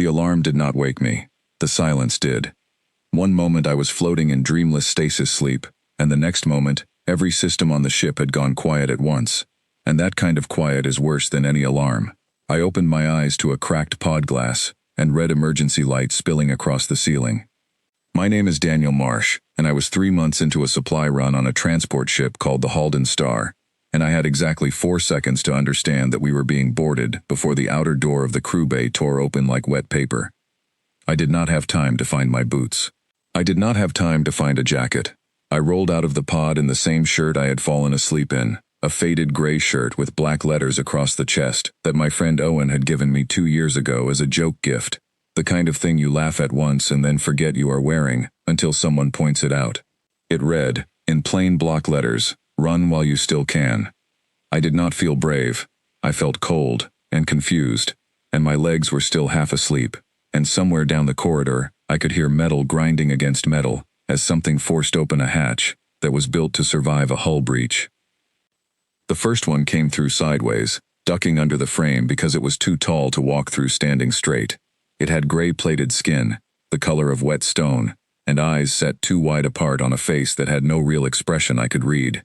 The alarm did not wake me. The silence did. One moment I was floating in dreamless stasis sleep, and the next moment, every system on the ship had gone quiet at once. And that kind of quiet is worse than any alarm. I opened my eyes to a cracked pod glass, and red emergency lights spilling across the ceiling. My name is Daniel Marsh, and I was 3 months into a supply run on a transport ship called the Halden Star, and I had exactly 4 seconds to understand that we were being boarded before the outer door of the crew bay tore open like wet paper. I did not have time to find my boots. I did not have time to find a jacket. I rolled out of the pod in the same shirt I had fallen asleep in, a faded gray shirt with black letters across the chest that my friend Owen had given me 2 years ago as a joke gift, the kind of thing you laugh at once and then forget you are wearing until someone points it out. It read, in plain block letters, "Run while you still can." I did not feel brave. I felt cold and confused, and my legs were still half asleep, and somewhere down the corridor I could hear metal grinding against metal as something forced open a hatch that was built to survive a hull breach. The first one came through sideways, ducking under the frame because it was too tall to walk through standing straight. It had gray-plated skin, the color of wet stone, and eyes set too wide apart on a face that had no real expression I could read.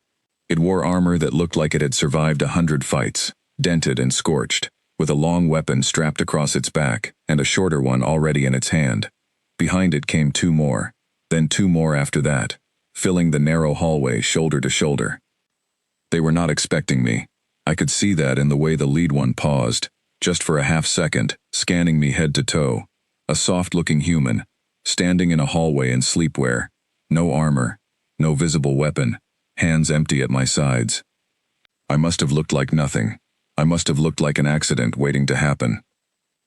It wore armor that looked like it had survived 100 fights, dented and scorched, with a long weapon strapped across its back and a shorter one already in its hand. Behind it came 2 more, then 2 more after that, filling the narrow hallway shoulder to shoulder. They were not expecting me. I could see that in the way the lead one paused, just for a half second, scanning me head to toe. A soft-looking human, standing in a hallway in sleepwear, no armor, no visible weapon, hands empty at my sides. I must have looked like nothing. I must have looked like an accident waiting to happen.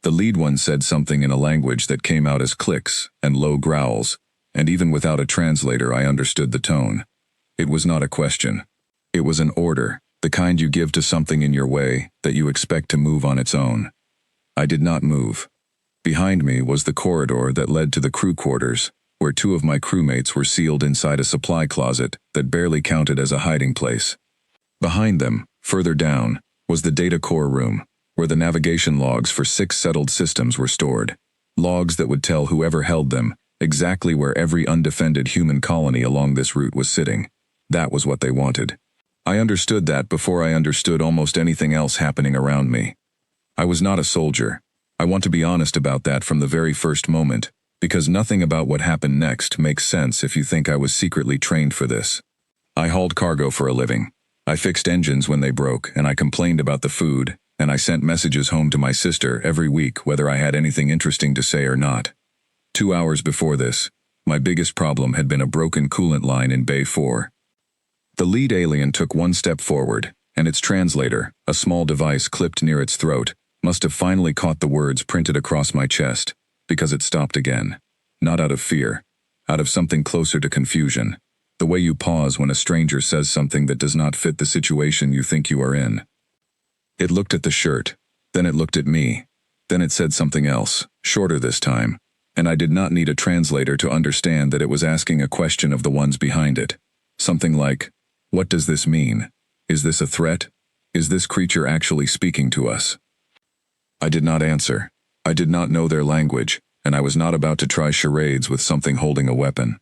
The lead one said something in a language that came out as clicks and low growls, and even without a translator I understood the tone. It was not a question. It was an order, the kind you give to something in your way that you expect to move on its own. I did not move. Behind me was the corridor that led to the crew quarters, where 2 of my crewmates were sealed inside a supply closet that barely counted as a hiding place. Behind them, further down, was the data core room, where the navigation logs for 6 settled systems were stored. Logs that would tell whoever held them exactly where every undefended human colony along this route was sitting. That was what they wanted. I understood that before I understood almost anything else happening around me. I was not a soldier. I want to be honest about that from the very first moment, because nothing about what happened next makes sense if you think I was secretly trained for this. I hauled cargo for a living. I fixed engines when they broke, and I complained about the food, and I sent messages home to my sister every week whether I had anything interesting to say or not. 2 hours before this, my biggest problem had been a broken coolant line in Bay 4. The lead alien took 1 step forward, and its translator, a small device clipped near its throat, must have finally caught the words printed across my chest, because it stopped again. Not out of fear, out of something closer to confusion, the way you pause when a stranger says something that does not fit the situation you think you are in. It looked at the shirt, then it looked at me, then it said something else, shorter this time, and I did not need a translator to understand that it was asking a question of the ones behind it. Something like, "What does this mean? Is this a threat? Is this creature actually speaking to us?" I did not answer. I did not know their language, and I was not about to try charades with something holding a weapon.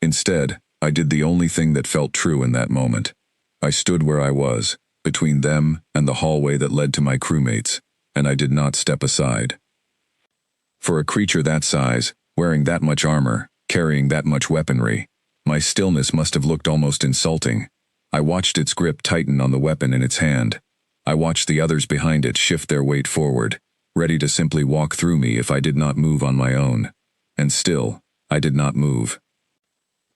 Instead, I did the only thing that felt true in that moment. I stood where I was, between them and the hallway that led to my crewmates, and I did not step aside. For a creature that size, wearing that much armor, carrying that much weaponry, my stillness must have looked almost insulting. I watched its grip tighten on the weapon in its hand. I watched the others behind it shift their weight forward, ready to simply walk through me if I did not move on my own. And still, I did not move.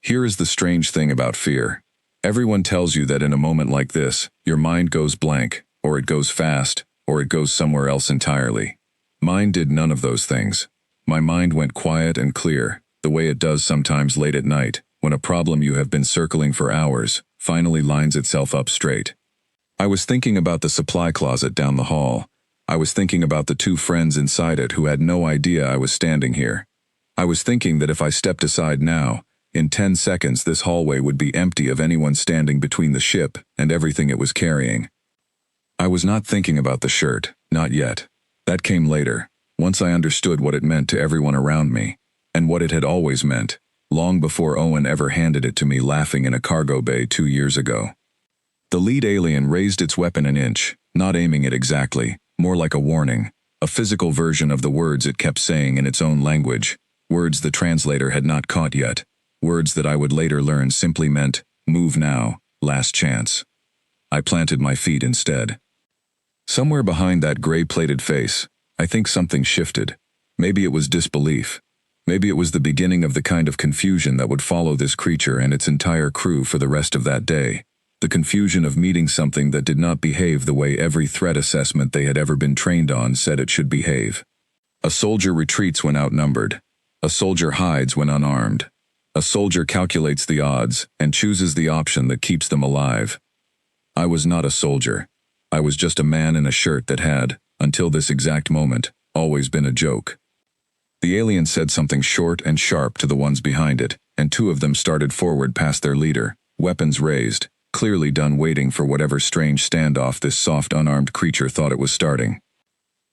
Here is the strange thing about fear. Everyone tells you that in a moment like this, your mind goes blank, or it goes fast, or it goes somewhere else entirely. Mine did none of those things. My mind went quiet and clear, the way it does sometimes late at night, when a problem you have been circling for hours finally lines itself up straight. I was thinking about the supply closet down the hall. I was thinking about the 2 friends inside it who had no idea I was standing here. I was thinking that if I stepped aside now, in 10 seconds this hallway would be empty of anyone standing between the ship and everything it was carrying. I was not thinking about the shirt, not yet. That came later. Once I understood what it meant to everyone around me, and what it had always meant, long before Owen ever handed it to me laughing in a cargo bay 2 years ago. The lead alien raised its weapon an inch, not aiming it exactly, more like a warning, a physical version of the words it kept saying in its own language, words the translator had not caught yet, words that I would later learn simply meant, "Move now, last chance." I planted my feet instead. Somewhere behind that gray-plated face, I think something shifted. Maybe it was disbelief. Maybe it was the beginning of the kind of confusion that would follow this creature and its entire crew for the rest of that day. The confusion of meeting something that did not behave the way every threat assessment they had ever been trained on said it should behave. A soldier retreats when outnumbered. A soldier hides when unarmed. A soldier calculates the odds and chooses the option that keeps them alive. I was not a soldier. I was just a man in a shirt that had, until this exact moment, always been a joke. The alien said something short and sharp to the ones behind it, and 2 of them started forward past their leader, weapons raised, clearly done waiting for whatever strange standoff this soft unarmed creature thought it was starting.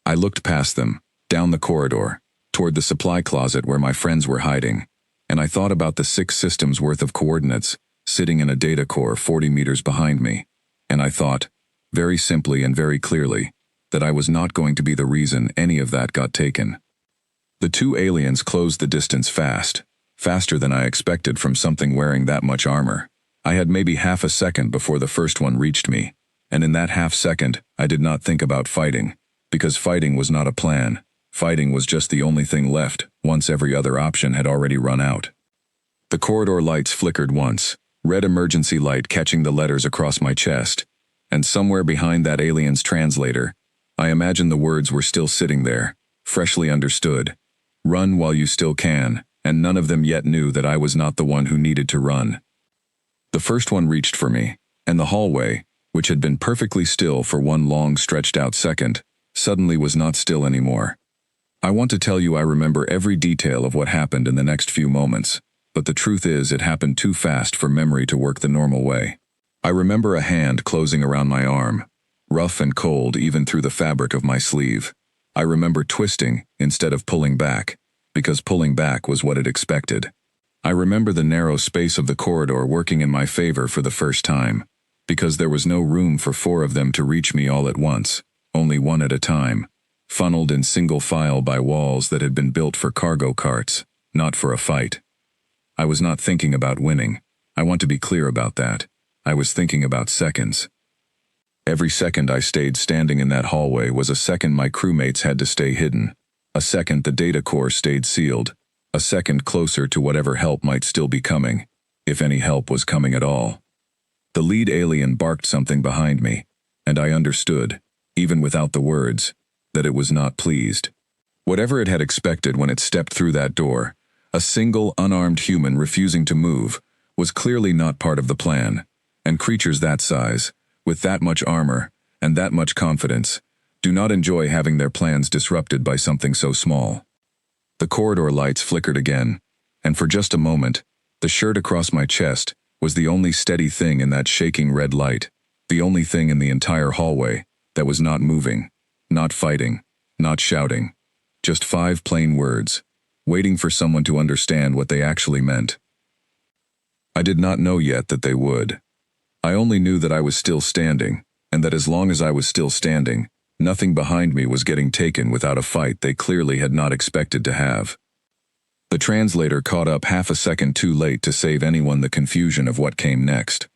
I looked past them, down the corridor, toward the supply closet where my friends were hiding, and I thought about the 6 systems worth of coordinates, sitting in a data core 40 meters behind me, and I thought, very simply and very clearly, that I was not going to be the reason any of that got taken. The 2 aliens closed the distance fast, faster than I expected from something wearing that much armor. I had maybe half a second before the first one reached me, and in that half second, I did not think about fighting, because fighting was not a plan. Fighting was just the only thing left, once every other option had already run out. The corridor lights flickered once, red emergency light catching the letters across my chest, and somewhere behind that alien's translator, I imagined the words were still sitting there, freshly understood. Run while you still can, and none of them yet knew that I was not the one who needed to run. The first one reached for me, and the hallway, which had been perfectly still for one long stretched-out second, suddenly was not still anymore. I want to tell you I remember every detail of what happened in the next few moments, but the truth is it happened too fast for memory to work the normal way. I remember a hand closing around my arm, rough and cold even through the fabric of my sleeve. I remember twisting instead of pulling back, because pulling back was what it expected. I remember the narrow space of the corridor working in my favor for the first time, because there was no room for 4 of them to reach me all at once, only one at a time, funneled in single file by walls that had been built for cargo carts, not for a fight. I was not thinking about winning. I want to be clear about that. I was thinking about seconds. Every second I stayed standing in that hallway was a second my crewmates had to stay hidden, a second the data core stayed sealed, a second closer to whatever help might still be coming, if any help was coming at all. The lead alien barked something behind me, and I understood, even without the words, that it was not pleased. Whatever it had expected when it stepped through that door, a single unarmed human refusing to move, was clearly not part of the plan, and creatures that size, with that much armor, and that much confidence, do not enjoy having their plans disrupted by something so small. The corridor lights flickered again, and for just a moment, the shirt across my chest was the only steady thing in that shaking red light, the only thing in the entire hallway that was not moving, not fighting, not shouting, just 5 plain words, waiting for someone to understand what they actually meant. I did not know yet that they would. I only knew that I was still standing, and that as long as I was still standing, nothing behind me was getting taken without a fight they clearly had not expected to have. The translator caught up half a second too late to save anyone the confusion of what came next.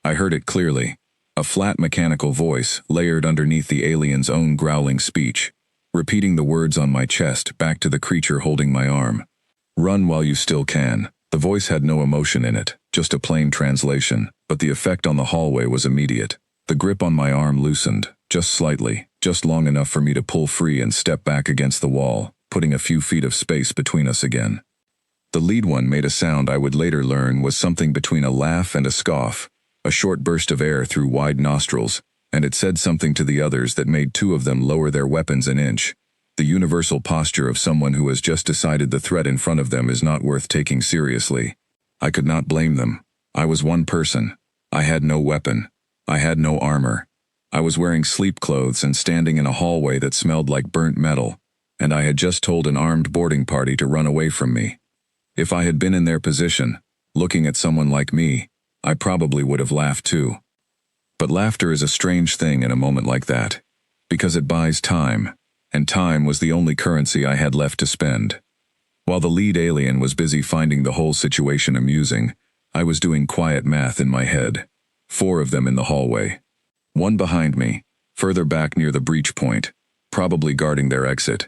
I heard it clearly, a flat mechanical voice layered underneath the alien's own growling speech, repeating the words on my chest back to the creature holding my arm. Run while you still can. The voice had no emotion in it, just a plain translation, but the effect on the hallway was immediate. The grip on my arm loosened, just slightly, just long enough for me to pull free and step back against the wall, putting a few feet of space between us again. The lead one made a sound I would later learn was something between a laugh and a scoff, a short burst of air through wide nostrils, and it said something to the others that made 2 of them lower their weapons an inch, the universal posture of someone who has just decided the threat in front of them is not worth taking seriously. I could not blame them. I was one person. I had no weapon. I had no armor. I was wearing sleep clothes and standing in a hallway that smelled like burnt metal. and I had just told an armed boarding party to run away from me. If I had been in their position, looking at someone like me, I probably would have laughed too. But laughter is a strange thing in a moment like that, because it buys time, and time was the only currency I had left to spend. While the lead alien was busy finding the whole situation amusing, I was doing quiet math in my head. 4 of them in the hallway. 1 behind me, further back near the breach point, probably guarding their exit.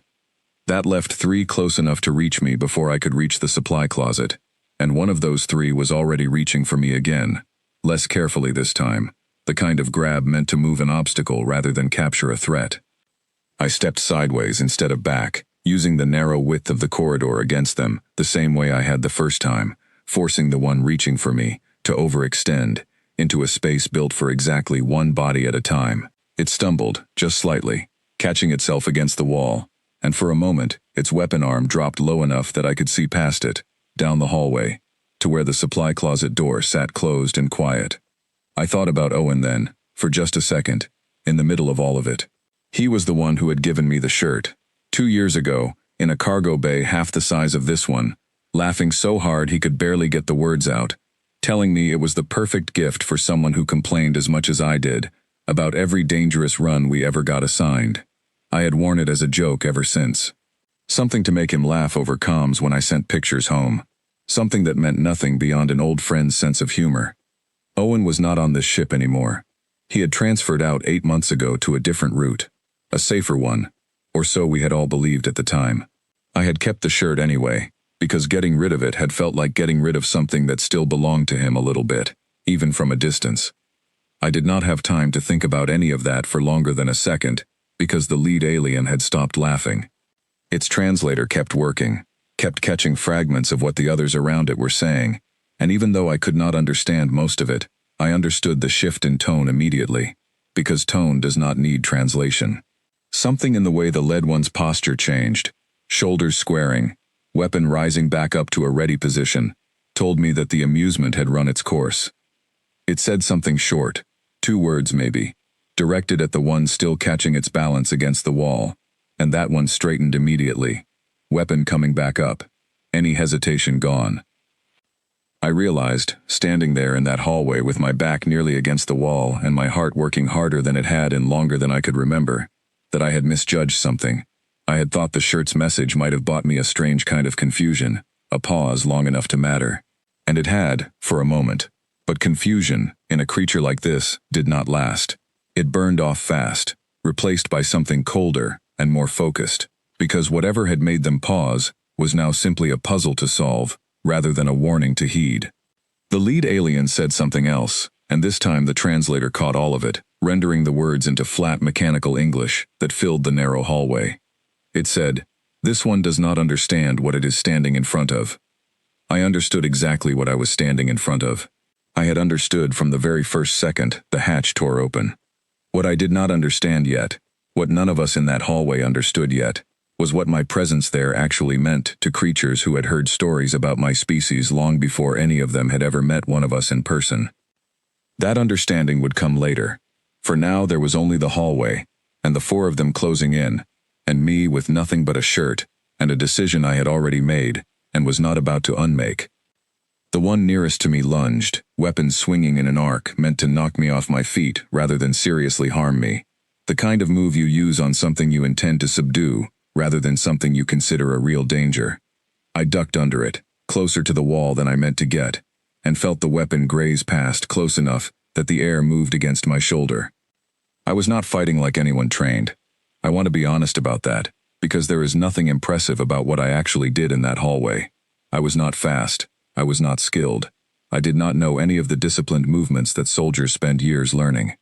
That left 3 close enough to reach me before I could reach the supply closet, and one of those 3 was already reaching for me again, less carefully this time, the kind of grab meant to move an obstacle rather than capture a threat. I stepped sideways instead of back, using the narrow width of the corridor against them, the same way I had the first time, forcing the one reaching for me to overextend into a space built for exactly 1 body at a time. It stumbled, just slightly, catching itself against the wall, and for a moment, its weapon arm dropped low enough that I could see past it, down the hallway, to where the supply closet door sat closed and quiet. I thought about Owen then, for just a second, in the middle of all of it. He was the one who had given me the shirt, 2 years ago, in a cargo bay half the size of this one, laughing so hard he could barely get the words out, telling me it was the perfect gift for someone who complained as much as I did about every dangerous run we ever got assigned. I had worn it as a joke ever since. Something to make him laugh over comms when I sent pictures home. Something that meant nothing beyond an old friend's sense of humor. Owen was not on this ship anymore. He had transferred out 8 months ago to a different route. A safer one, or so we had all believed at the time. I had kept the shirt anyway, because getting rid of it had felt like getting rid of something that still belonged to him a little bit, even from a distance. I did not have time to think about any of that for longer than a second, because the lead alien had stopped laughing. Its translator kept working, kept catching fragments of what the others around it were saying, and even though I could not understand most of it, I understood the shift in tone immediately, because tone does not need translation. Something in the way the led one's posture changed, shoulders squaring, weapon rising back up to a ready position, told me that the amusement had run its course. It said something short, 2 words maybe, directed at the one still catching its balance against the wall, and that one straightened immediately, weapon coming back up, any hesitation gone. I realized, standing there in that hallway with my back nearly against the wall and my heart working harder than it had in longer than I could remember, that I had misjudged something. I had thought the shirt's message might have bought me a strange kind of confusion, a pause long enough to matter. And it had, for a moment. But confusion, in a creature like this, did not last. It burned off fast, replaced by something colder and more focused, because whatever had made them pause was now simply a puzzle to solve, rather than a warning to heed. The lead alien said something else, and this time the translator caught all of it, rendering the words into flat mechanical English that filled the narrow hallway. It said, "This one does not understand what it is standing in front of." I understood exactly what I was standing in front of. I had understood from the very first second the hatch tore open. What I did not understand yet, what none of us in that hallway understood yet, was what my presence there actually meant to creatures who had heard stories about my species long before any of them had ever met one of us in person. That understanding would come later. For now there was only the hallway, and the 4 of them closing in, and me with nothing but a shirt, and a decision I had already made, and was not about to unmake. The one nearest to me lunged, weapon swinging in an arc meant to knock me off my feet rather than seriously harm me. The kind of move you use on something you intend to subdue, rather than something you consider a real danger. I ducked under it, closer to the wall than I meant to get, and felt the weapon graze past close enough that the air moved against my shoulder. I was not fighting like anyone trained. I want to be honest about that, because there is nothing impressive about what I actually did in that hallway. I was not fast. I was not skilled. I did not know any of the disciplined movements that soldiers spend years learning.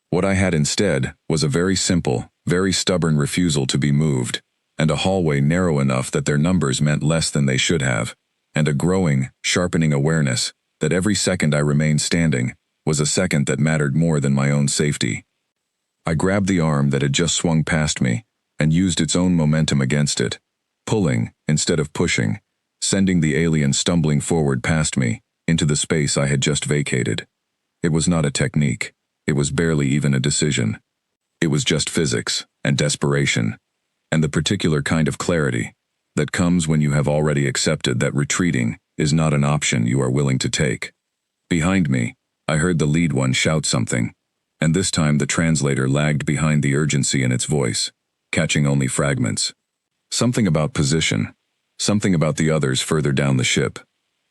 What I had instead was a very simple, very stubborn refusal to be moved, and a hallway narrow enough that their numbers meant less than they should have, and a growing, sharpening awareness that every second I remained standing was a second that mattered more than my own safety. I grabbed the arm that had just swung past me and used its own momentum against it, pulling instead of pushing, sending the alien stumbling forward past me into the space I had just vacated. It was not a technique. It was barely even a decision. It was just physics and desperation. and the particular kind of clarity that comes when you have already accepted that retreating is not an option you are willing to take. Behind me, I heard the lead one shout something, and this time the translator lagged behind the urgency in its voice, catching only fragments. Something about position, something about the others further down the ship.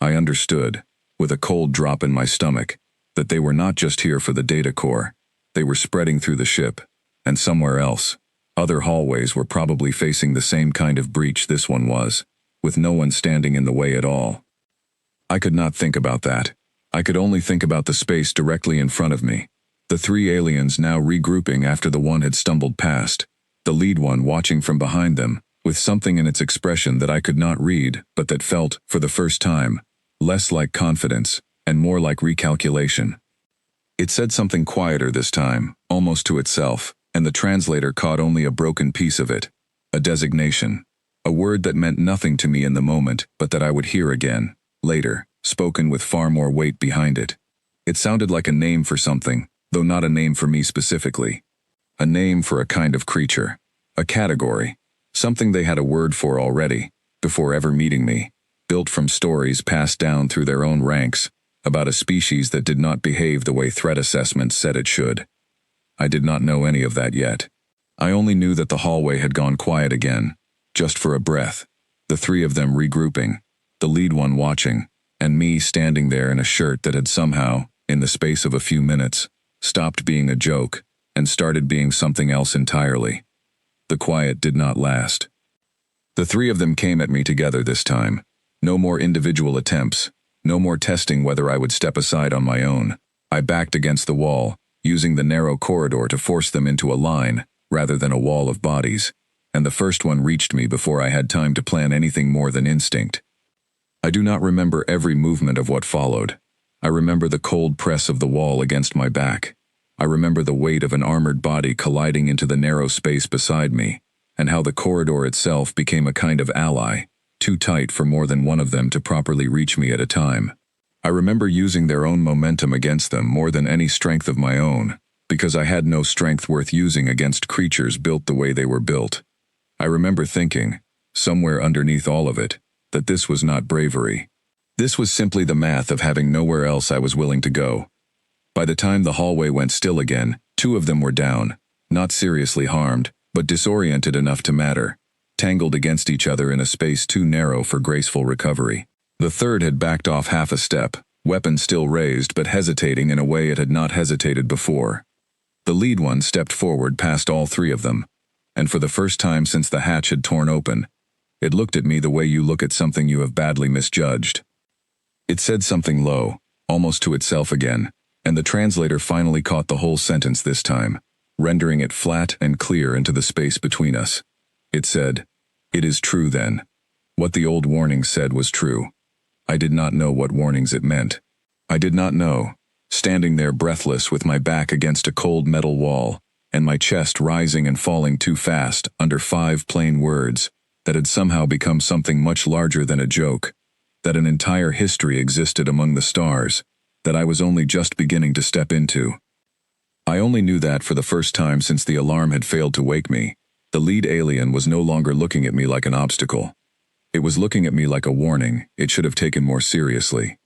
I understood, with a cold drop in my stomach, that they were not just here for the data core. They were spreading through the ship, and somewhere else. Other hallways were probably facing the same kind of breach this one was, with no one standing in the way at all. I could not think about that. I could only think about the space directly in front of me. The three aliens now regrouping after the one had stumbled past. The lead one watching from behind them, with something in its expression that I could not read, but that felt, for the first time, less like confidence, and more like recalculation. It said something quieter this time, almost to itself, and the translator caught only a broken piece of it. A designation. A word that meant nothing to me in the moment, but that I would hear again, later, spoken with far more weight behind it. It sounded like a name for something, though not a name for me specifically. A name for a kind of creature. A category. Something they had a word for already, before ever meeting me, built from stories passed down through their own ranks, about a species that did not behave the way threat assessments said it should. I did not know any of that yet. I only knew that the hallway had gone quiet again, just for a breath, the three of them regrouping, the lead one watching, and me standing there in a shirt that had somehow, in the space of a few minutes, stopped being a joke and started being something else entirely. The quiet did not last. The three of them came at me together this time. No more individual attempts, no more testing whether I would step aside on my own. I backed against the wall, using the narrow corridor to force them into a line, rather than a wall of bodies, and the first one reached me before I had time to plan anything more than instinct. I do not remember every movement of what followed. I remember the cold press of the wall against my back. I remember the weight of an armored body colliding into the narrow space beside me, and how the corridor itself became a kind of ally, too tight for more than one of them to properly reach me at a time. I remember using their own momentum against them more than any strength of my own, because I had no strength worth using against creatures built the way they were built. I remember thinking, somewhere underneath all of it, that this was not bravery. This was simply the math of having nowhere else I was willing to go. By the time the hallway went still again, two of them were down, not seriously harmed, but disoriented enough to matter, tangled against each other in a space too narrow for graceful recovery. The third had backed off half a step, weapon still raised but hesitating in a way it had not hesitated before. The lead one stepped forward past all three of them, and for the first time since the hatch had torn open, it looked at me the way you look at something you have badly misjudged. It said something low, almost to itself again, and the translator finally caught the whole sentence this time, rendering it flat and clear into the space between us. It said, "It is true then." What the old warning said was true. I did not know what warnings it meant. I did not know, standing there breathless with my back against a cold metal wall, and my chest rising and falling too fast under 5 plain words, that had somehow become something much larger than a joke, that an entire history existed among the stars, that I was only just beginning to step into. I only knew that for the first time since the alarm had failed to wake me, the lead alien was no longer looking at me like an obstacle. It was looking at me like a warning it should have taken more seriously.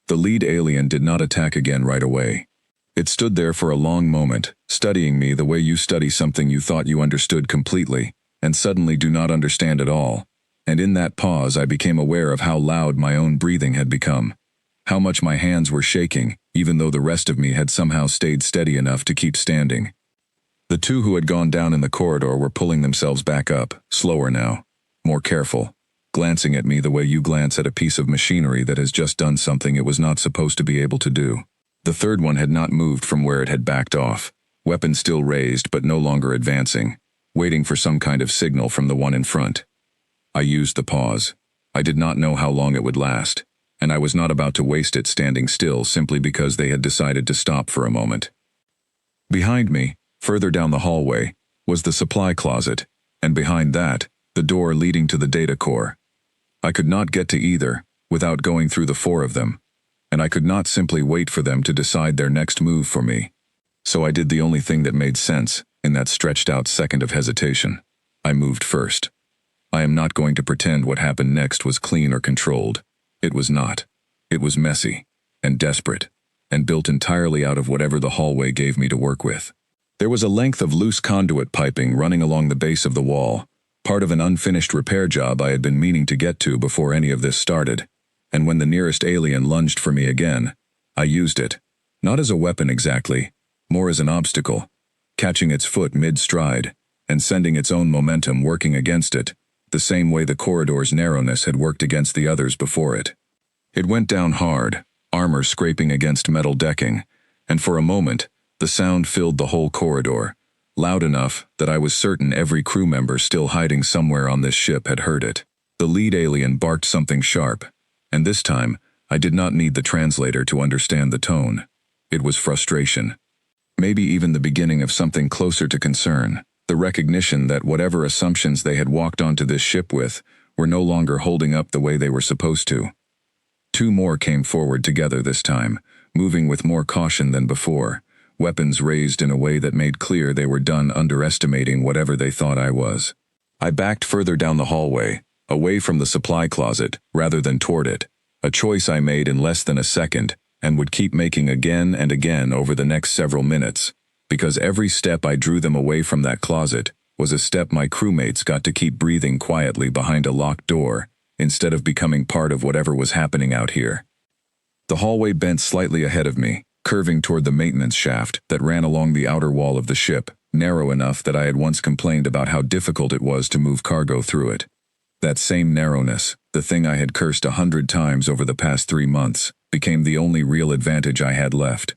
The lead alien did not attack again right away. It stood there for a long moment, studying me the way you study something you thought you understood completely, and suddenly do not understand at all. And in that pause I became aware of how loud my own breathing had become, how much my hands were shaking, even though the rest of me had somehow stayed steady enough to keep standing. The two who had gone down in the corridor were pulling themselves back up, slower now, more careful, glancing at me the way you glance at a piece of machinery that has just done something it was not supposed to be able to do. The third one had not moved from where it had backed off, weapon still raised but no longer advancing, waiting for some kind of signal from the one in front. I used the pause. I did not know how long it would last, and I was not about to waste it standing still simply because they had decided to stop for a moment. Behind me, further down the hallway, was the supply closet, and behind that, the door leading to the data core. I could not get to either, without going through the 4 of them, and I could not simply wait for them to decide their next move for me. So I did the only thing that made sense in that stretched out second of hesitation. I moved first. I am not going to pretend what happened next was clean or controlled. It was not. It was messy, and desperate, and built entirely out of whatever the hallway gave me to work with. There was a length of loose conduit piping running along the base of the wall, part of an unfinished repair job I had been meaning to get to before any of this started, and when the nearest alien lunged for me again, I used it, not as a weapon exactly, more as an obstacle, catching its foot mid-stride, and sending its own momentum working against it, the same way the corridor's narrowness had worked against the others before it. It went down hard, armor scraping against metal decking, and for a moment, the sound filled the whole corridor, loud enough that I was certain every crew member still hiding somewhere on this ship had heard it. The lead alien barked something sharp, and this time, I did not need the translator to understand the tone. It was frustration. Maybe even the beginning of something closer to concern, the recognition that whatever assumptions they had walked onto this ship with were no longer holding up the way they were supposed to. Two more came forward together this time, moving with more caution than before, weapons raised in a way that made clear they were done underestimating whatever they thought I was. I backed further down the hallway, away from the supply closet, rather than toward it, a choice I made in less than a second, and would keep making again and again over the next several minutes, because every step I drew them away from that closet was a step my crewmates got to keep breathing quietly behind a locked door, instead of becoming part of whatever was happening out here. The hallway bent slightly ahead of me, curving toward the maintenance shaft that ran along the outer wall of the ship, narrow enough that I had once complained about how difficult it was to move cargo through it. That same narrowness, the thing I had cursed 100 times over the past 3 months, became the only real advantage I had left.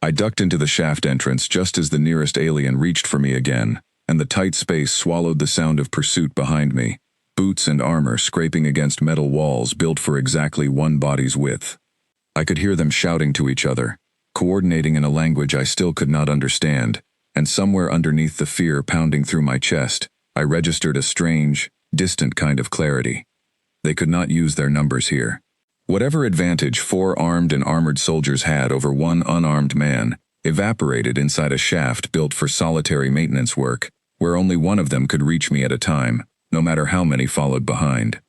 I ducked into the shaft entrance just as the nearest alien reached for me again, and the tight space swallowed the sound of pursuit behind me, boots and armor scraping against metal walls built for exactly one body's width. I could hear them shouting to each other, coordinating in a language I still could not understand, and somewhere underneath the fear pounding through my chest, I registered a strange, distant kind of clarity. They could not use their numbers here. Whatever advantage 4 armed and armored soldiers had over 1 unarmed man evaporated inside a shaft built for solitary maintenance work, where only one of them could reach me at a time, no matter how many followed behind.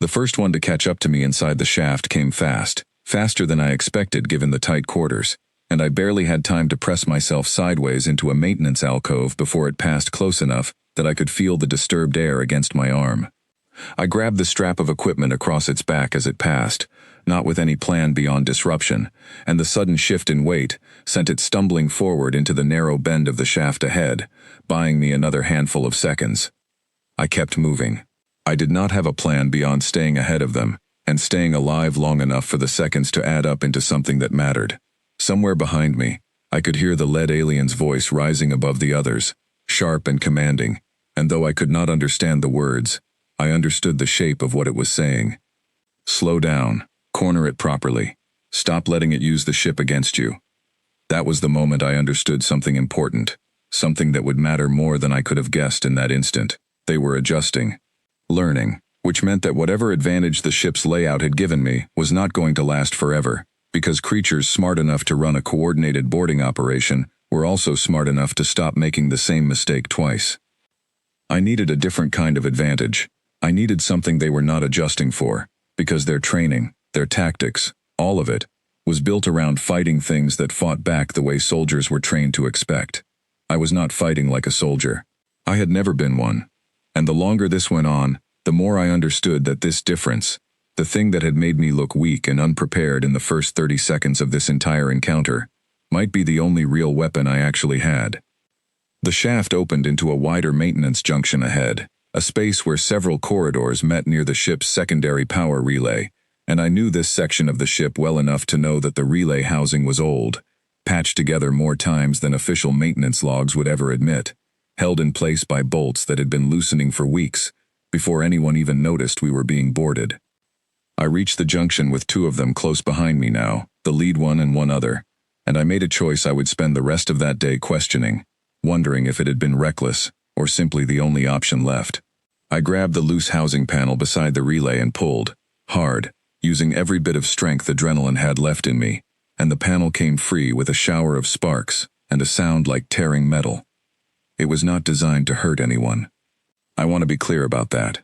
The first one to catch up to me inside the shaft came fast, faster than I expected given the tight quarters, and I barely had time to press myself sideways into a maintenance alcove before it passed close enough that I could feel the disturbed air against my arm. I grabbed the strap of equipment across its back as it passed, not with any plan beyond disruption, and the sudden shift in weight sent it stumbling forward into the narrow bend of the shaft ahead, buying me another handful of seconds. I kept moving. I did not have a plan beyond staying ahead of them, and staying alive long enough for the seconds to add up into something that mattered. Somewhere behind me, I could hear the lead alien's voice rising above the others, sharp and commanding, and though I could not understand the words, I understood the shape of what it was saying. Slow down, corner it properly, stop letting it use the ship against you. That was the moment I understood something important, something that would matter more than I could have guessed in that instant. They were adjusting, learning, which meant that whatever advantage the ship's layout had given me was not going to last forever, because creatures smart enough to run a coordinated boarding operation were also smart enough to stop making the same mistake twice. I needed a different kind of advantage. I needed something they were not adjusting for, because their training, their tactics, all of it, was built around fighting things that fought back the way soldiers were trained to expect. I was not fighting like a soldier. I had never been one. And the longer this went on, the more I understood that this difference, the thing that had made me look weak and unprepared in the first 30 seconds of this entire encounter, might be the only real weapon I actually had. The shaft opened into a wider maintenance junction ahead, a space where several corridors met near the ship's secondary power relay, and I knew this section of the ship well enough to know that the relay housing was old, patched together more times than official maintenance logs would ever admit, held in place by bolts that had been loosening for weeks, before anyone even noticed we were being boarded. I reached the junction with 2 of them close behind me now, the lead one and one other, and I made a choice I would spend the rest of that day questioning, wondering if it had been reckless, or simply the only option left. I grabbed the loose housing panel beside the relay and pulled, hard, using every bit of strength adrenaline had left in me, and the panel came free with a shower of sparks and a sound like tearing metal. It was not designed to hurt anyone. I want to be clear about that.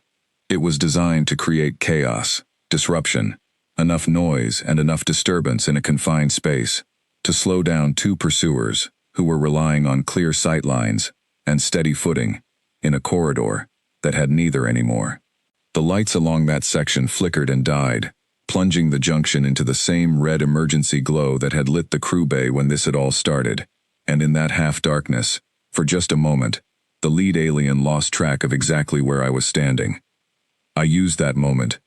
It was designed to create chaos, disruption, enough noise and enough disturbance in a confined space to slow down two pursuers who were relying on clear sight lines and steady footing in a corridor that had neither anymore. The lights along that section flickered and died, plunging the junction into the same red emergency glow that had lit the crew bay when this had all started. And in that half-darkness, for just a moment, the lead alien lost track of exactly where I was standing. I used that moment.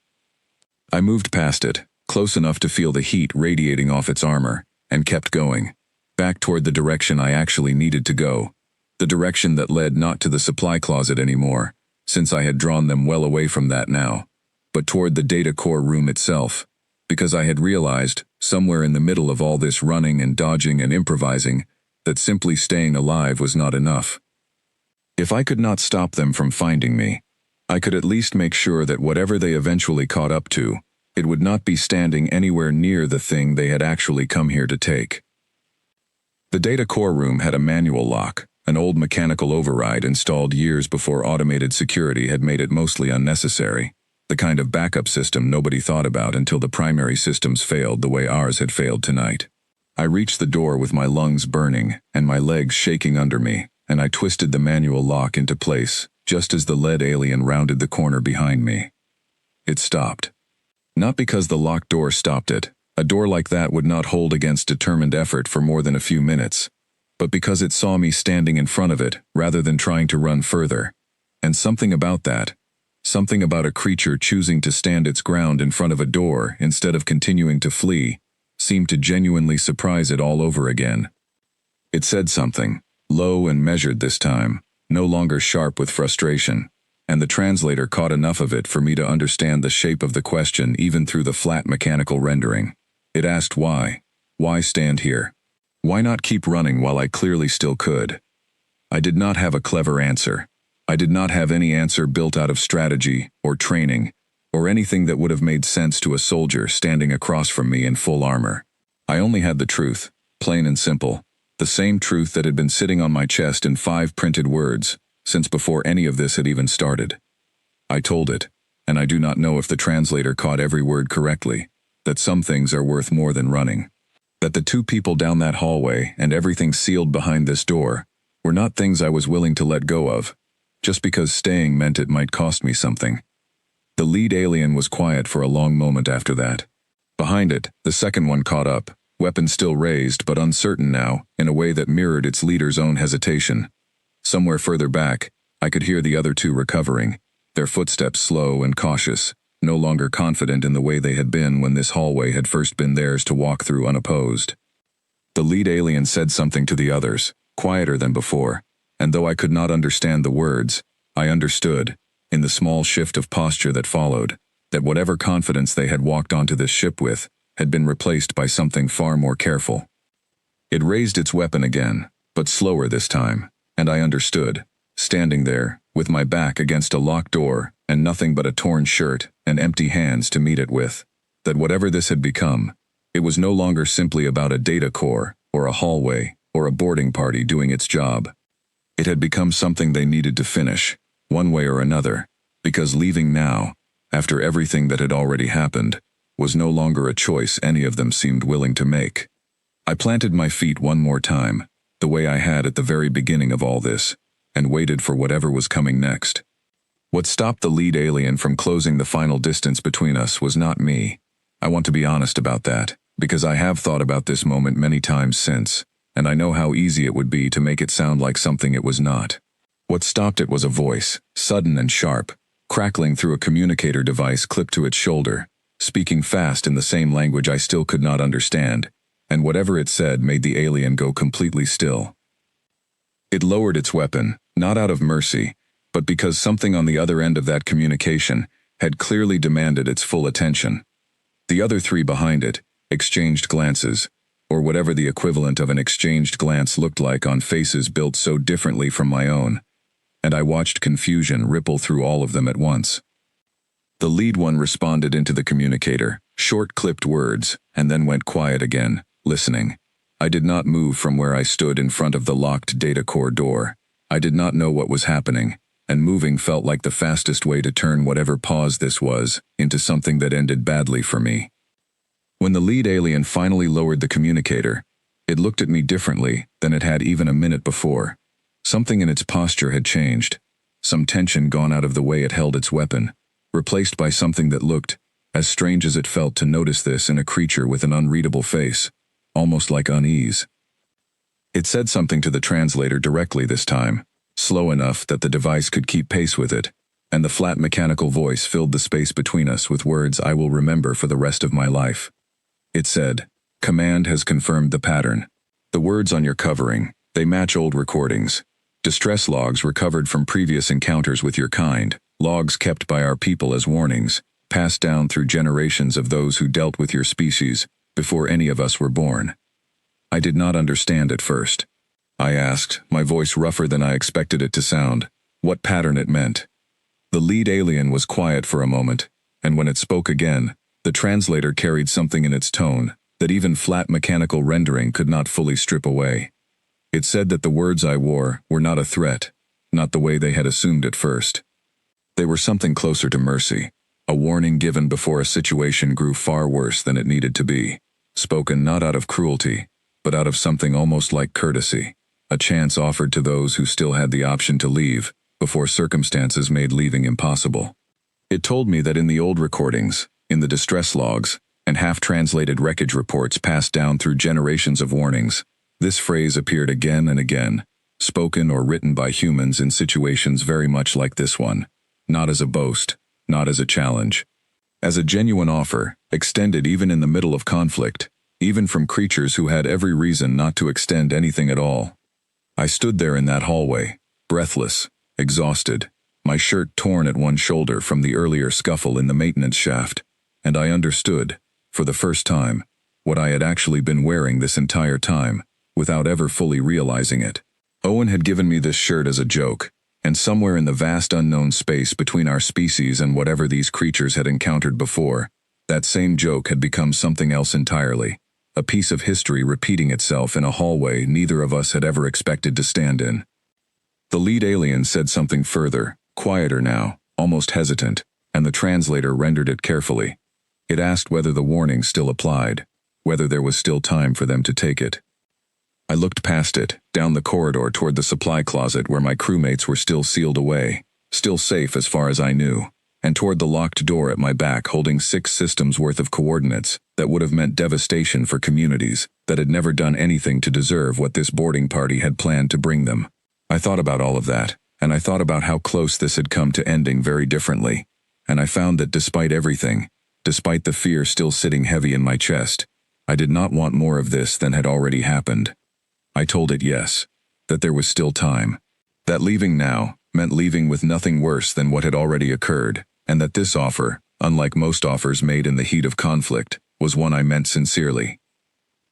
I moved past it, close enough to feel the heat radiating off its armor, and kept going, back toward the direction I actually needed to go, the direction that led not to the supply closet anymore, since I had drawn them well away from that now, but toward the data core room itself, because I had realized, somewhere in the middle of all this running and dodging and improvising, that simply staying alive was not enough. If I could not stop them from finding me, I could at least make sure that whatever they eventually caught up to, it would not be standing anywhere near the thing they had actually come here to take. The data core room had a manual lock, an old mechanical override installed years before automated security had made it mostly unnecessary, the kind of backup system nobody thought about until the primary systems failed the way ours had failed tonight. I reached the door with my lungs burning and my legs shaking under me, and I twisted the manual lock into place, just as the lead alien rounded the corner behind me. It stopped. Not because the locked door stopped it, a door like that would not hold against determined effort for more than a few minutes, but because it saw me standing in front of it rather than trying to run further. And something about that, something about a creature choosing to stand its ground in front of a door instead of continuing to flee, seemed to genuinely surprise it all over again. It said something, low and measured this time, no longer sharp with frustration, and the translator caught enough of it for me to understand the shape of the question even through the flat mechanical rendering. It asked why. Why stand here? Why not keep running while I clearly still could? I did not have a clever answer. I did not have any answer built out of strategy or training, or anything that would have made sense to a soldier standing across from me in full armor. I only had the truth, plain and simple, the same truth that had been sitting on my chest in 5 printed words, since before any of this had even started. I told it, and I do not know if the translator caught every word correctly, that some things are worth more than running. That the 2 people down that hallway and everything sealed behind this door were not things I was willing to let go of, just because staying meant it might cost me something. The lead alien was quiet for a long moment after that. Behind it, the second one caught up, weapon still raised but uncertain now, in a way that mirrored its leader's own hesitation. Somewhere further back, I could hear the other 2 recovering, their footsteps slow and cautious, no longer confident in the way they had been when this hallway had first been theirs to walk through unopposed. The lead alien said something to the others, quieter than before, and though I could not understand the words, I understood, in the small shift of posture that followed, that whatever confidence they had walked onto this ship with had been replaced by something far more careful. It raised its weapon again, but slower this time, and I understood, standing there, with my back against a locked door and nothing but a torn shirt and empty hands to meet it with, that whatever this had become, it was no longer simply about a data core, or a hallway, or a boarding party doing its job. It had become something they needed to finish, one way or another, because leaving now, after everything that had already happened, was no longer a choice any of them seemed willing to make. I planted my feet one more time, the way I had at the very beginning of all this, and waited for whatever was coming next. What stopped the lead alien from closing the final distance between us was not me. I want to be honest about that, because I have thought about this moment many times since, and I know how easy it would be to make it sound like something it was not. What stopped it was a voice, sudden and sharp, crackling through a communicator device clipped to its shoulder, speaking fast in the same language I still could not understand, and whatever it said made the alien go completely still. It lowered its weapon, not out of mercy, but because something on the other end of that communication had clearly demanded its full attention. The other 3 behind it exchanged glances, or whatever the equivalent of an exchanged glance looked like on faces built so differently from my own, and I watched confusion ripple through all of them at once. The lead one responded into the communicator, short clipped words, and then went quiet again, listening. I did not move from where I stood in front of the locked data core door. I did not know what was happening, and moving felt like the fastest way to turn whatever pause this was into something that ended badly for me. When the lead alien finally lowered the communicator, it looked at me differently than it had even a minute before. Something in its posture had changed, some tension gone out of the way it held its weapon, replaced by something that looked, as strange as it felt to notice this in a creature with an unreadable face, almost like unease. It said something to the translator directly this time, slow enough that the device could keep pace with it, and the flat mechanical voice filled the space between us with words I will remember for the rest of my life. It said, "Command has confirmed the pattern. The words on your covering, they match old recordings. Distress logs recovered from previous encounters with your kind, logs kept by our people as warnings, passed down through generations of those who dealt with your species before any of us were born." I did not understand at first. I asked, my voice rougher than I expected it to sound, what pattern it meant. The lead alien was quiet for a moment, and when it spoke again, the translator carried something in its tone that even flat mechanical rendering could not fully strip away. It said that the words I wore were not a threat, not the way they had assumed at first. They were something closer to mercy, a warning given before a situation grew far worse than it needed to be, spoken not out of cruelty, but out of something almost like courtesy, a chance offered to those who still had the option to leave, before circumstances made leaving impossible. It told me that in the old recordings, in the distress logs, and half-translated wreckage reports passed down through generations of warnings, this phrase appeared again and again, spoken or written by humans in situations very much like this one, not as a boast, not as a challenge, as a genuine offer, extended even in the middle of conflict, even from creatures who had every reason not to extend anything at all. I stood there in that hallway, breathless, exhausted, my shirt torn at one shoulder from the earlier scuffle in the maintenance shaft, and I understood, for the first time, what I had actually been wearing this entire time, without ever fully realizing it. Owen had given me this shirt as a joke, and somewhere in the vast unknown space between our species and whatever these creatures had encountered before, that same joke had become something else entirely, a piece of history repeating itself in a hallway neither of us had ever expected to stand in. The lead alien said something further, quieter now, almost hesitant, and the translator rendered it carefully. It asked whether the warning still applied, whether there was still time for them to take it. I looked past it, down the corridor toward the supply closet where my crewmates were still sealed away, still safe as far as I knew, and toward the locked door at my back holding 6 systems worth of coordinates that would have meant devastation for communities that had never done anything to deserve what this boarding party had planned to bring them. I thought about all of that, and I thought about how close this had come to ending very differently, and I found that despite everything, despite the fear still sitting heavy in my chest, I did not want more of this than had already happened. I told it yes, that there was still time, that leaving now meant leaving with nothing worse than what had already occurred, and that this offer, unlike most offers made in the heat of conflict, was one I meant sincerely.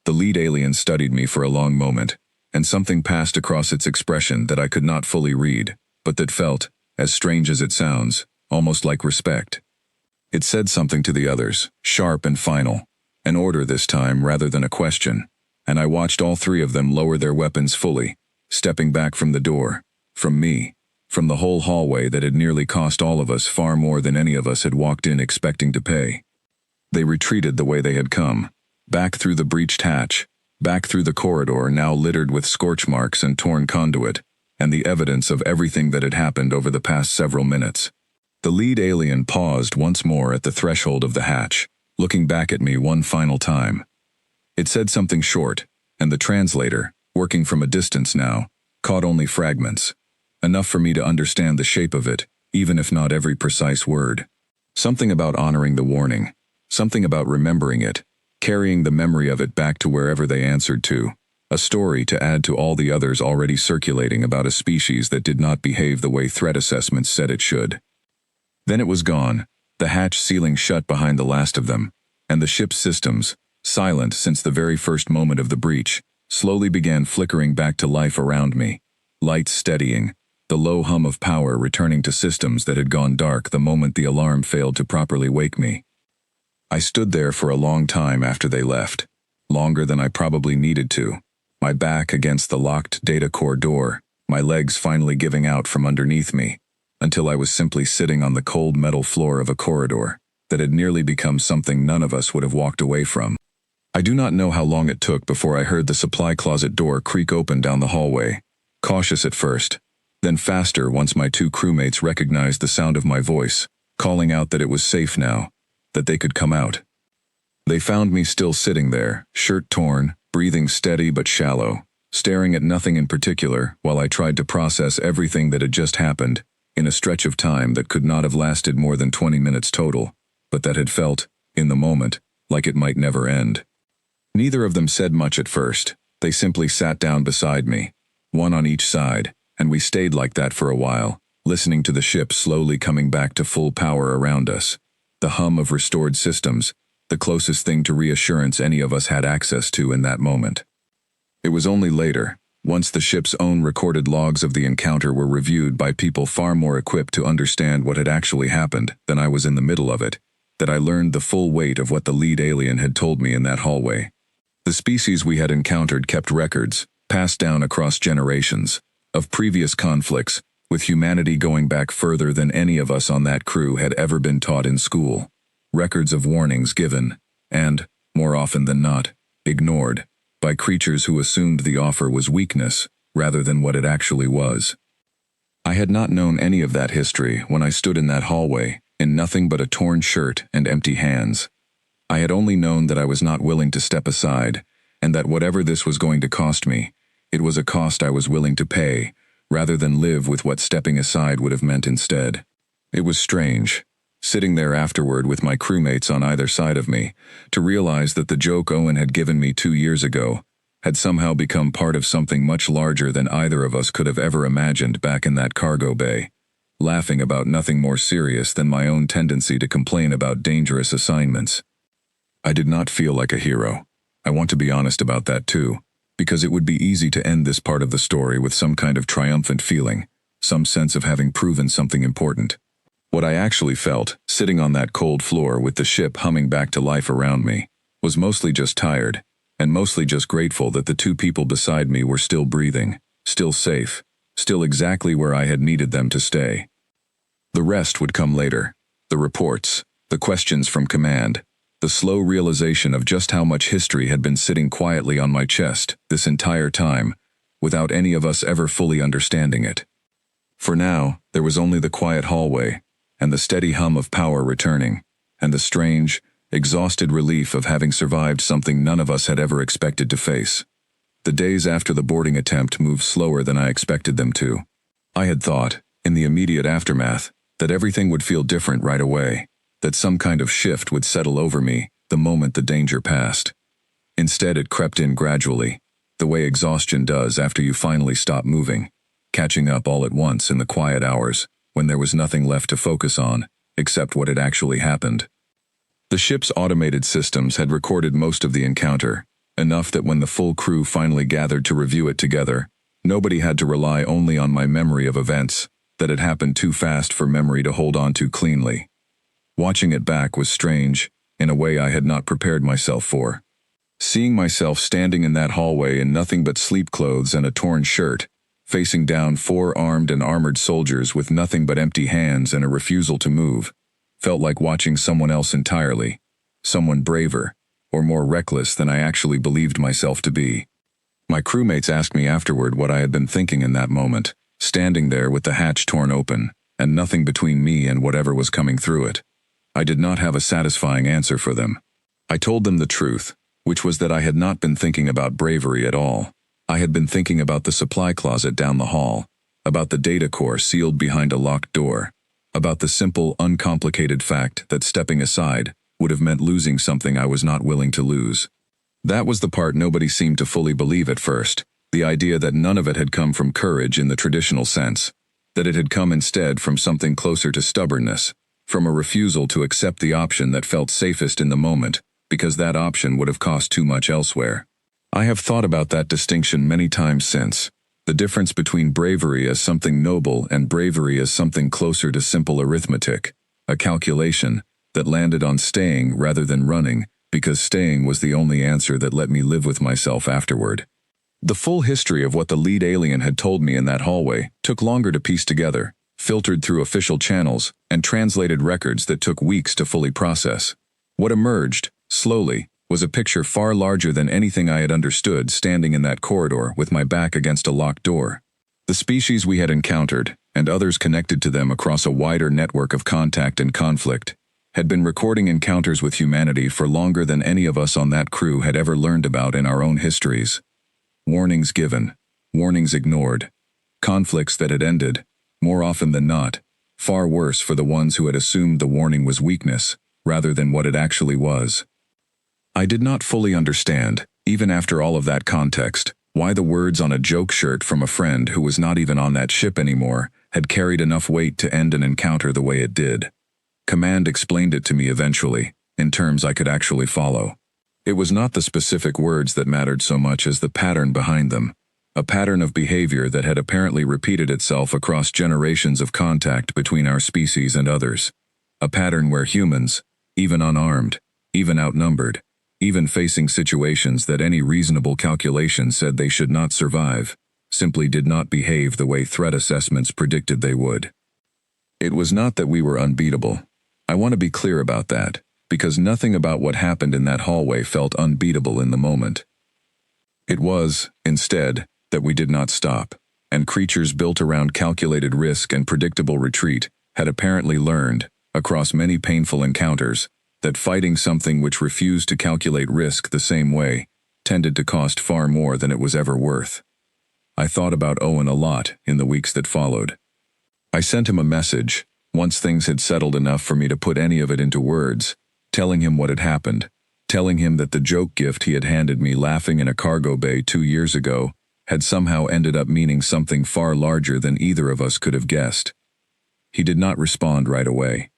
The lead alien studied me for a long moment, and something passed across its expression that I could not fully read, but that felt, as strange as it sounds, almost like respect. It said something to the others, sharp and final, an order this time rather than a question, and I watched all 3 of them lower their weapons fully, stepping back from the door, from me, from the whole hallway that had nearly cost all of us far more than any of us had walked in expecting to pay. They retreated the way they had come, back through the breached hatch, back through the corridor now littered with scorch marks and torn conduit, and the evidence of everything that had happened over the past several minutes. The lead alien paused once more at the threshold of the hatch, looking back at me one final time. It said something short, and the translator, working from a distance now, caught only fragments, enough for me to understand the shape of it, even if not every precise word. Something about honoring the warning, something about remembering it, carrying the memory of it back to wherever they answered to, a story to add to all the others already circulating about a species that did not behave the way threat assessments said it should. Then it was gone, the hatch sealing shut behind the last of them, and the ship's systems, silent since the very first moment of the breach, slowly began flickering back to life around me, lights steadying, the low hum of power returning to systems that had gone dark the moment the alarm failed to properly wake me. I stood there for a long time after they left, longer than I probably needed to, my back against the locked data core door, my legs finally giving out from underneath me, until I was simply sitting on the cold metal floor of a corridor that had nearly become something none of us would have walked away from. I do not know how long it took before I heard the supply closet door creak open down the hallway, cautious at first, then faster once my two crewmates recognized the sound of my voice, calling out that it was safe now, that they could come out. They found me still sitting there, shirt torn, breathing steady but shallow, staring at nothing in particular while I tried to process everything that had just happened, in a stretch of time that could not have lasted more than 20 minutes total, but that had felt, in the moment, like it might never end. Neither of them said much at first. They simply sat down beside me, one on each side, and we stayed like that for a while, listening to the ship slowly coming back to full power around us. The hum of restored systems, the closest thing to reassurance any of us had access to in that moment. It was only later, once the ship's own recorded logs of the encounter were reviewed by people far more equipped to understand what had actually happened than I was in the middle of it, that I learned the full weight of what the lead alien had told me in that hallway. The species we had encountered kept records, passed down across generations, of previous conflicts, with humanity going back further than any of us on that crew had ever been taught in school. Records of warnings given, and, more often than not, ignored, by creatures who assumed the offer was weakness rather than what it actually was. I had not known any of that history when I stood in that hallway, in nothing but a torn shirt and empty hands. I had only known that I was not willing to step aside, and that whatever this was going to cost me, it was a cost I was willing to pay, rather than live with what stepping aside would have meant instead. It was strange, sitting there afterward with my crewmates on either side of me, to realize that the joke Owen had given me 2 years ago had somehow become part of something much larger than either of us could have ever imagined back in that cargo bay, laughing about nothing more serious than my own tendency to complain about dangerous assignments. I did not feel like a hero. I want to be honest about that too, because it would be easy to end this part of the story with some kind of triumphant feeling, some sense of having proven something important. What I actually felt, sitting on that cold floor with the ship humming back to life around me, was mostly just tired, and mostly just grateful that the two people beside me were still breathing, still safe, still exactly where I had needed them to stay. The rest would come later. The reports, the questions from command, the slow realization of just how much history had been sitting quietly on my chest this entire time, without any of us ever fully understanding it. For now, there was only the quiet hallway, and the steady hum of power returning, and the strange, exhausted relief of having survived something none of us had ever expected to face. The days after the boarding attempt moved slower than I expected them to. I had thought, in the immediate aftermath, that everything would feel different right away, that some kind of shift would settle over me the moment the danger passed. Instead, it crept in gradually, the way exhaustion does after you finally stop moving, catching up all at once in the quiet hours, when there was nothing left to focus on, except what had actually happened. The ship's automated systems had recorded most of the encounter, enough that when the full crew finally gathered to review it together, nobody had to rely only on my memory of events that had happened too fast for memory to hold on to cleanly. Watching it back was strange, in a way I had not prepared myself for. Seeing myself standing in that hallway in nothing but sleep clothes and a torn shirt, facing down 4 armed and armored soldiers with nothing but empty hands and a refusal to move, felt like watching someone else entirely, someone braver, or more reckless than I actually believed myself to be. My crewmates asked me afterward what I had been thinking in that moment, standing there with the hatch torn open, and nothing between me and whatever was coming through it. I did not have a satisfying answer for them. I told them the truth, which was that I had not been thinking about bravery at all. I had been thinking about the supply closet down the hall, about the data core sealed behind a locked door, about the simple, uncomplicated fact that stepping aside would have meant losing something I was not willing to lose. That was the part nobody seemed to fully believe at first, the idea that none of it had come from courage in the traditional sense, that it had come instead from something closer to stubbornness, from a refusal to accept the option that felt safest in the moment, because that option would have cost too much elsewhere. I have thought about that distinction many times since, the difference between bravery as something noble and bravery as something closer to simple arithmetic, a calculation that landed on staying rather than running, because staying was the only answer that let me live with myself afterward. The full history of what the lead alien had told me in that hallway took longer to piece together, filtered through official channels, and translated records that took weeks to fully process. What emerged, slowly, was a picture far larger than anything I had understood standing in that corridor with my back against a locked door. The species we had encountered, and others connected to them across a wider network of contact and conflict, had been recording encounters with humanity for longer than any of us on that crew had ever learned about in our own histories. Warnings given, warnings ignored, conflicts that had ended, more often than not, far worse for the ones who had assumed the warning was weakness, rather than what it actually was. I did not fully understand, even after all of that context, why the words on a joke shirt from a friend who was not even on that ship anymore had carried enough weight to end an encounter the way it did. Command explained it to me eventually, in terms I could actually follow. It was not the specific words that mattered so much as the pattern behind them, a pattern of behavior that had apparently repeated itself across generations of contact between our species and others. A pattern where humans, even unarmed, even outnumbered, even facing situations that any reasonable calculation said they should not survive, simply did not behave the way threat assessments predicted they would. It was not that we were unbeatable. I want to be clear about that, because nothing about what happened in that hallway felt unbeatable in the moment. It was, instead, that we did not stop, and creatures built around calculated risk and predictable retreat had apparently learned, across many painful encounters, that fighting something which refused to calculate risk the same way tended to cost far more than it was ever worth. I thought about Owen a lot in the weeks that followed. I sent him a message, once things had settled enough for me to put any of it into words, telling him what had happened, telling him that the joke gift he had handed me laughing in a cargo bay 2 years ago had somehow ended up meaning something far larger than either of us could have guessed. He did not respond right away.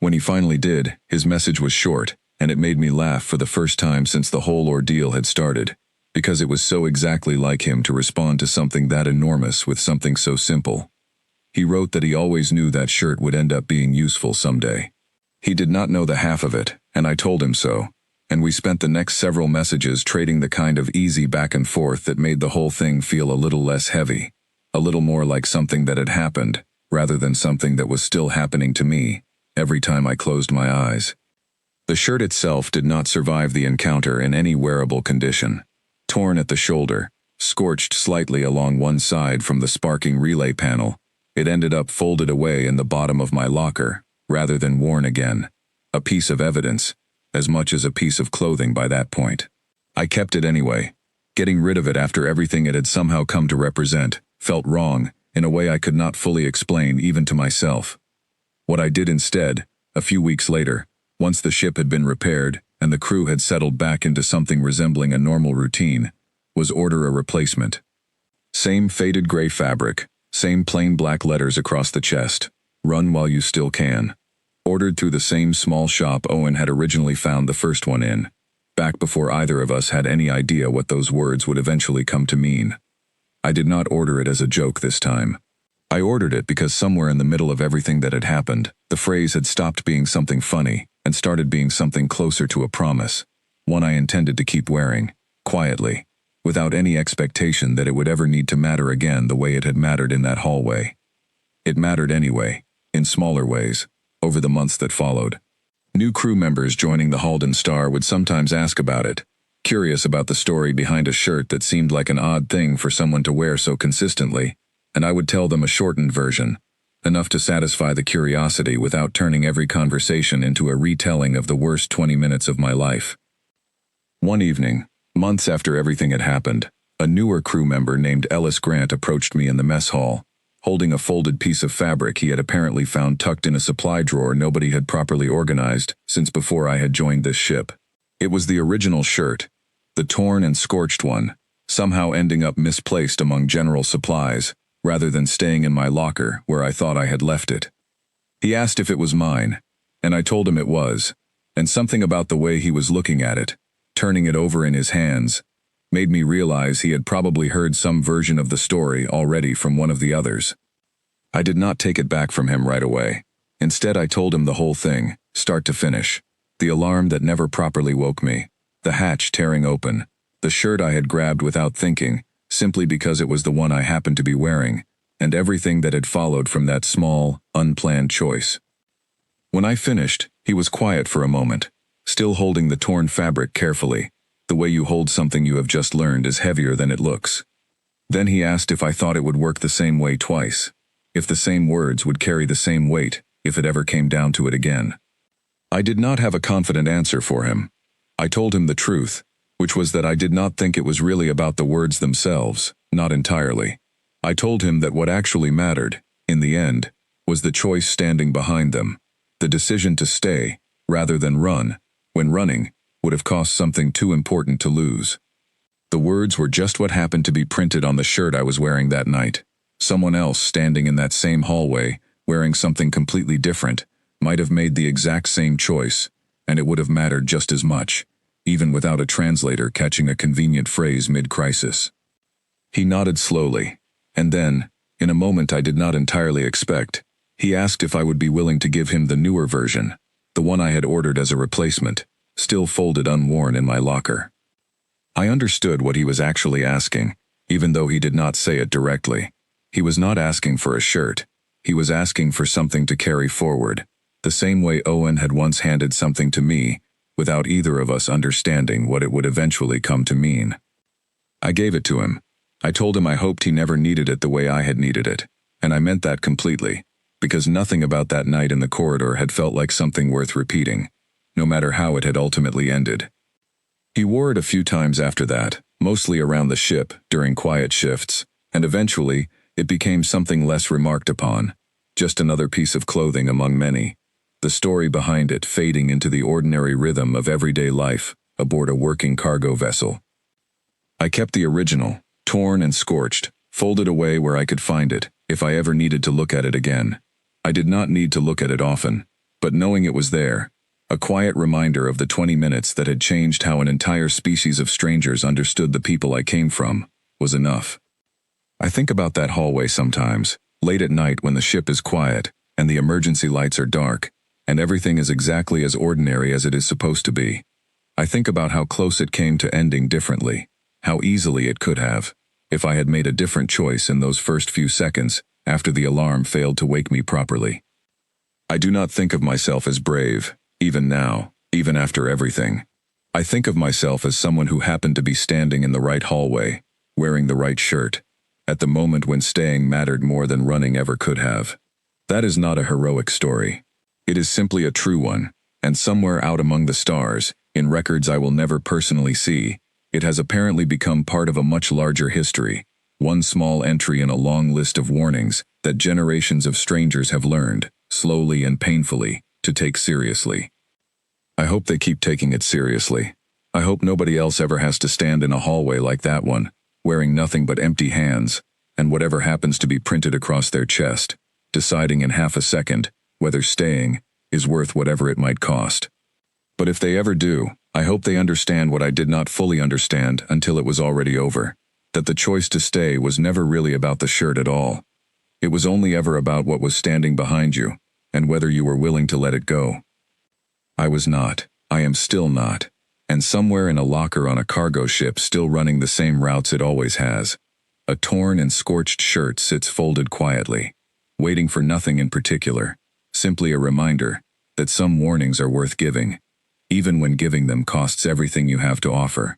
When he finally did, his message was short, and it made me laugh for the first time since the whole ordeal had started, because it was so exactly like him to respond to something that enormous with something so simple. He wrote that he always knew that shirt would end up being useful someday. He did not know the half of it, and I told him so, and we spent the next several messages trading the kind of easy back and forth that made the whole thing feel a little less heavy, a little more like something that had happened, rather than something that was still happening to me, every time I closed my eyes. The shirt itself did not survive the encounter in any wearable condition. Torn at the shoulder, scorched slightly along one side from the sparking relay panel, it ended up folded away in the bottom of my locker, rather than worn again. A piece of evidence, as much as a piece of clothing by that point. I kept it anyway. Getting rid of it after everything it had somehow come to represent felt wrong, in a way I could not fully explain even to myself. What I did instead, a few weeks later, once the ship had been repaired and the crew had settled back into something resembling a normal routine, was order a replacement. Same faded gray fabric, same plain black letters across the chest, run while you still can. Ordered through the same small shop Owen had originally found the first one in, back before either of us had any idea what those words would eventually come to mean. I did not order it as a joke this time. I ordered it because somewhere in the middle of everything that had happened, the phrase had stopped being something funny and started being something closer to a promise, one I intended to keep wearing, quietly, without any expectation that it would ever need to matter again the way it had mattered in that hallway. It mattered anyway, in smaller ways, over the months that followed. New crew members joining the Halden Star would sometimes ask about it, curious about the story behind a shirt that seemed like an odd thing for someone to wear so consistently, and I would tell them a shortened version, enough to satisfy the curiosity without turning every conversation into a retelling of the worst 20 minutes of my life. One evening, months after everything had happened, a newer crew member named Ellis Grant approached me in the mess hall, holding a folded piece of fabric he had apparently found tucked in a supply drawer nobody had properly organized since before I had joined this ship. It was the original shirt, the torn and scorched one, somehow ending up misplaced among general supplies, rather than staying in my locker where I thought I had left it. He asked if it was mine, and I told him it was, and something about the way he was looking at it, turning it over in his hands, made me realize he had probably heard some version of the story already from one of the others. I did not take it back from him right away. Instead, I told him the whole thing, start to finish. The alarm that never properly woke me, the hatch tearing open, the shirt I had grabbed without thinking, simply because it was the one I happened to be wearing, and everything that had followed from that small, unplanned choice. When I finished, he was quiet for a moment, still holding the torn fabric carefully. The way you hold something you have just learned is heavier than it looks. Then he asked if I thought it would work the same way twice, if the same words would carry the same weight if it ever came down to it again. I did not have a confident answer for him. I told him the truth, which was that I did not think it was really about the words themselves, not entirely. I told him that what actually mattered, in the end, was the choice standing behind them, the decision to stay, rather than run, when running would have cost something too important to lose. The words were just what happened to be printed on the shirt I was wearing that night. Someone else standing in that same hallway, wearing something completely different, might have made the exact same choice, and it would have mattered just as much, even without a translator catching a convenient phrase mid-crisis. He nodded slowly, and then, in a moment I did not entirely expect, he asked if I would be willing to give him the newer version, the one I had ordered as a replacement, still folded unworn in my locker. I understood what he was actually asking, even though he did not say it directly. He was not asking for a shirt. He was asking for something to carry forward, the same way Owen had once handed something to me, without either of us understanding what it would eventually come to mean. I gave it to him. I told him I hoped he never needed it the way I had needed it, and I meant that completely, because nothing about that night in the corridor had felt like something worth repeating, no matter how it had ultimately ended. He wore it a few times after that, mostly around the ship, during quiet shifts, and eventually, it became something less remarked upon, just another piece of clothing among many, the story behind it fading into the ordinary rhythm of everyday life aboard a working cargo vessel. I kept the original, torn and scorched, folded away where I could find it, if I ever needed to look at it again. I did not need to look at it often, but knowing it was there, a quiet reminder of the 20 minutes that had changed how an entire species of strangers understood the people I came from, was enough. I think about that hallway sometimes, late at night when the ship is quiet, and the emergency lights are dark, and everything is exactly as ordinary as it is supposed to be. I think about how close it came to ending differently, how easily it could have, if I had made a different choice in those first few seconds after the alarm failed to wake me properly. I do not think of myself as brave, even now, even after everything. I think of myself as someone who happened to be standing in the right hallway, wearing the right shirt, at the moment when staying mattered more than running ever could have. That is not a heroic story. It is simply a true one, and somewhere out among the stars, in records I will never personally see, it has apparently become part of a much larger history, one small entry in a long list of warnings that generations of strangers have learned, slowly and painfully, to take seriously. I hope they keep taking it seriously. I hope nobody else ever has to stand in a hallway like that one, wearing nothing but empty hands, and whatever happens to be printed across their chest, deciding in half a second whether staying is worth whatever it might cost. But if they ever do, I hope they understand what I did not fully understand until it was already over, that the choice to stay was never really about the shirt at all. It was only ever about what was standing behind you, and whether you were willing to let it go. I was not. I am still not. And somewhere in a locker on a cargo ship still running the same routes it always has, a torn and scorched shirt sits folded quietly, waiting for nothing in particular, simply a reminder that some warnings are worth giving, even when giving them costs everything you have to offer.